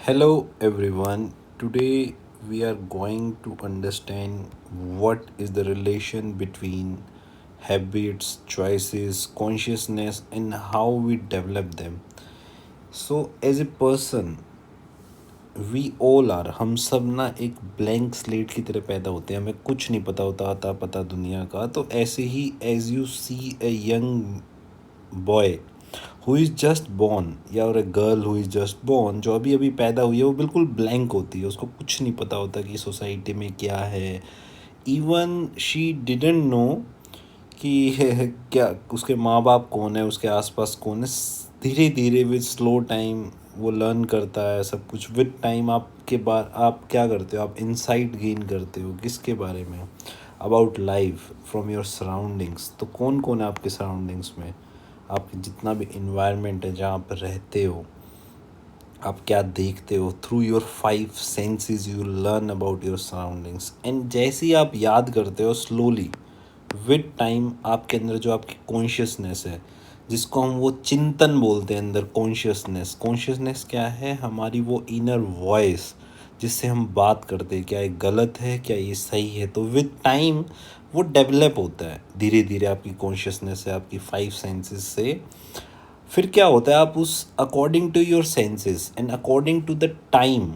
Hello everyone. Today we are going to understand what is the relation between habits, choices, consciousness and how we develop them. So as a person we all are हम सब ना एक blank slate की तरह पैदा होते हैं, हमें कुछ नहीं पता होता आता पता दुनिया का। तो ऐसे ही as you see a young boy who is just born या और a girl who is just born, जो अभी अभी पैदा हुई है, वो बिल्कुल ब्लैंक होती है, उसको कुछ नहीं पता होता कि सोसाइटी में क्या है। इवन शी डिडंट नो कि क्या उसके माँ बाप कौन है, उसके आसपास कौन है। धीरे धीरे विद स्लो टाइम वो लर्न करता है सब कुछ। विद टाइम आपके बाद आप क्या करते हो, आप इंसाइट गेन करते हो किसके बारे में, about life from your surroundings. तो कौन कौन है आपके सराउंडिंग्स में, आपके जितना भी इन्वायरमेंट है जहाँ पर रहते हो, आप क्या देखते हो। Through your five senses you learn about your surroundings and जैसे ही आप याद करते हो स्लोली विद टाइम आपके अंदर जो आपकी कॉन्शियसनेस है, जिसको हम वो चिंतन बोलते हैं अंदर, कॉन्शियसनेस। कॉन्शियसनेस क्या है, हमारी वो इनर वॉइस जिससे हम बात करते हैं, क्या ये गलत है क्या ये सही है। तो विद टाइम वो डेवलप होता है धीरे धीरे आपकी कॉन्शियसनेस से, आपकी फाइव सेंसेस से। फिर क्या होता है, आप उस according to your senses and according to the time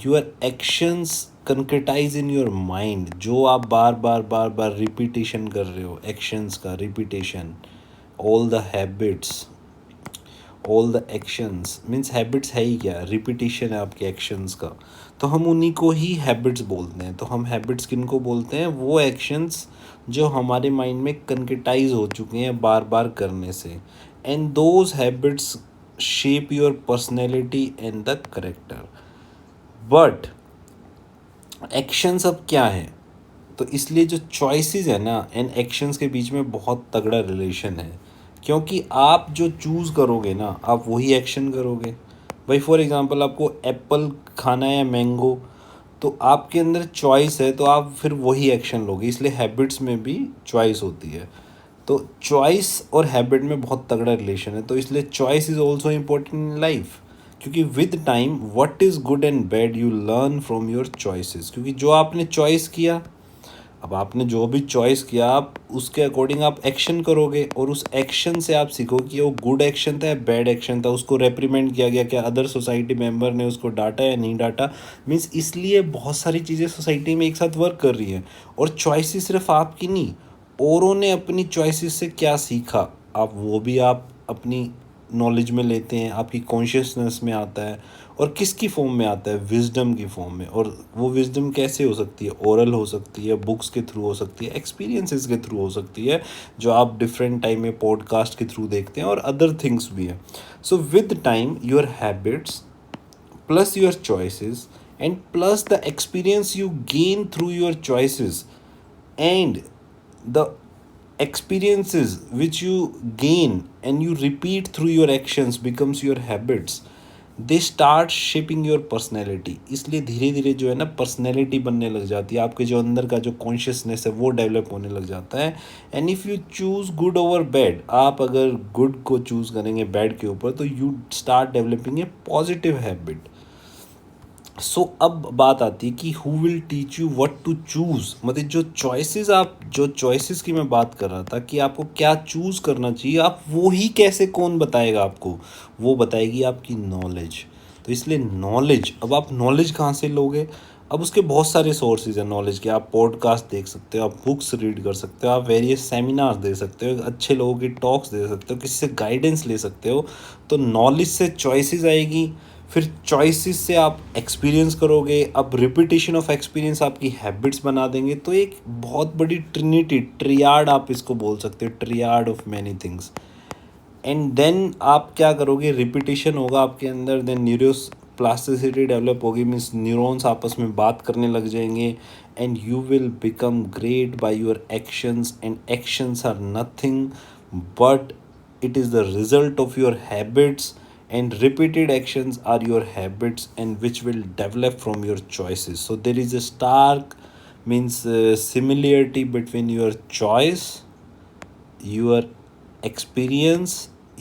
your actions concretise in your mind. जो आप बार बार बार बार रिपीटेशन कर रहे हो, एक्शंस का repetition, all the habits, all the actions means habits है ही क्या, रिपीटेशन है आपके एक्शंस का। तो हम उन्हीं को ही हैबिट्स बोलते हैं। तो हम हैबिट्स किन को बोलते हैं, वो एक्शंस जो हमारे माइंड में कंक्रेटाइज हो चुके हैं बार बार करने से। And those habits shape your personality and the character. But actions अब क्या है, तो इसलिए जो चॉइसेस है ना एंड एक्शंस के बीच में बहुत तगड़ा रिलेशन है। क्योंकि आप जो चूज़ करोगे ना, आप वही एक्शन करोगे। भाई फॉर एग्जांपल आपको एप्पल खाना है या मैंगो, तो आपके अंदर चॉइस है तो आप फिर वही एक्शन लोगे। इसलिए हैबिट्स में भी चॉइस होती है। तो चॉइस और हैबिट में बहुत तगड़ा रिलेशन है। तो इसलिए choice is also important in life. क्योंकि with time what is good and bad you learn from your choices. क्योंकि जो आपने चॉइस किया, अब आपने जो भी चॉइस किया आप उसके अकॉर्डिंग आप एक्शन करोगे, और उस एक्शन से आप सीखो कि वो गुड एक्शन था या बैड एक्शन था, उसको रेप्रीमेंट किया गया, क्या अदर सोसाइटी मेंबर ने उसको डांटा या नहीं डांटा। मीन्स इसलिए बहुत सारी चीज़ें सोसाइटी में एक साथ वर्क कर रही हैं। और चॉइसेस सिर्फ आपकी नहीं, औरों ने अपनी चॉइसेस से क्या सीखा, आप वो भी आप अपनी नॉलेज में लेते हैं, आपकी कॉन्शियसनेस में आता है। और किसकी फॉर्म में आता है, विजडम की फॉर्म में। और वो विजडम कैसे हो सकती है, ओरल हो सकती है, बुक्स के थ्रू हो सकती है, एक्सपीरियंसेस के थ्रू हो सकती है, जो आप डिफरेंट टाइम में पॉडकास्ट के थ्रू देखते हैं, और अदर थिंग्स भी हैं। So with time your habits plus your choices and plus the experience you gain through your choices and the experiences which you gain and you repeat through your actions becomes your habits. They start shaping your personality. इसलिए धीरे धीरे जो है ना personality बनने लग जाती है, आपके जो अंदर का जो कॉन्शियसनेस है वो डेवलप होने लग जाता है। And if you choose good over bad, आप अगर गुड को चूज़ करेंगे बैड के ऊपर, तो you start developing a positive habit. So अब बात आती है कि who will teach you what to choose. मतलब जो चॉइसेस, आप जो चॉइसेस की मैं बात कर रहा था कि आपको क्या चूज़ करना चाहिए, आप वो ही कैसे, कौन बताएगा आपको, वो बताएगी आपकी नॉलेज। तो इसलिए नॉलेज, अब आप नॉलेज कहाँ से लोगे, अब उसके बहुत सारे सोर्सेज हैं नॉलेज के। आप पॉडकास्ट देख सकते हो, आप बुक्स रीड कर सकते हो, आप वेरियस सेमिनार्स दे सकते हो, अच्छे लोगों की टॉक्स दे सकते हो, किसी से गाइडेंस ले सकते हो। तो नॉलेज से चॉइसेस आएगी, फिर चॉइसेस से आप एक्सपीरियंस करोगे, अब रिपीटेशन ऑफ एक्सपीरियंस आपकी हैबिट्स बना देंगे। तो एक बहुत बड़ी ट्रिनिटी, ट्रियाड आप इसको बोल सकते हो, triad of many things. And then आप क्या करोगे, रिपीटेशन होगा आपके अंदर, देन न्यूरोस प्लास्टिसिटी डेवलप होगी, मीन्स न्यूरॉन्स आपस में बात करने लग जाएंगे। And you will become great by your actions and actions are nothing but it is the result of your habits, and repeated actions are your habits and which will develop from your choices. So there is a stark means similarity between your choice, your experience,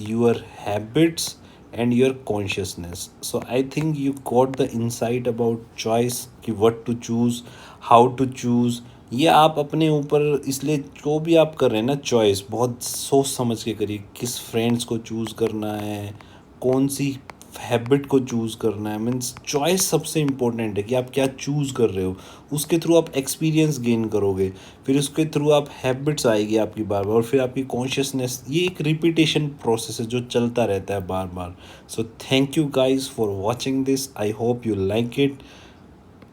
your habits and your consciousness. So I think you got the insight about choice कि what to choose, how to choose. ये आप अपने ऊपर, इसलिए जो भी आप कर रहे हैं ना चॉइस, बहुत सोच समझ के करिए, किस फ्रेंड्स को चूज़ करना है, कौन सी हैबिट को चूज़ करना है। मीन्स चॉइस सबसे इम्पोर्टेंट है कि आप क्या चूज़ कर रहे हो। उसके थ्रू आप एक्सपीरियंस गेन करोगे, फिर उसके थ्रू आप हैबिट्स आएगी आपकी बार बार, और फिर आपकी कॉन्शियसनेस। ये एक रिपीटेशन प्रोसेस है जो चलता रहता है बार बार। So thank you guys for watching this, I hope you like it.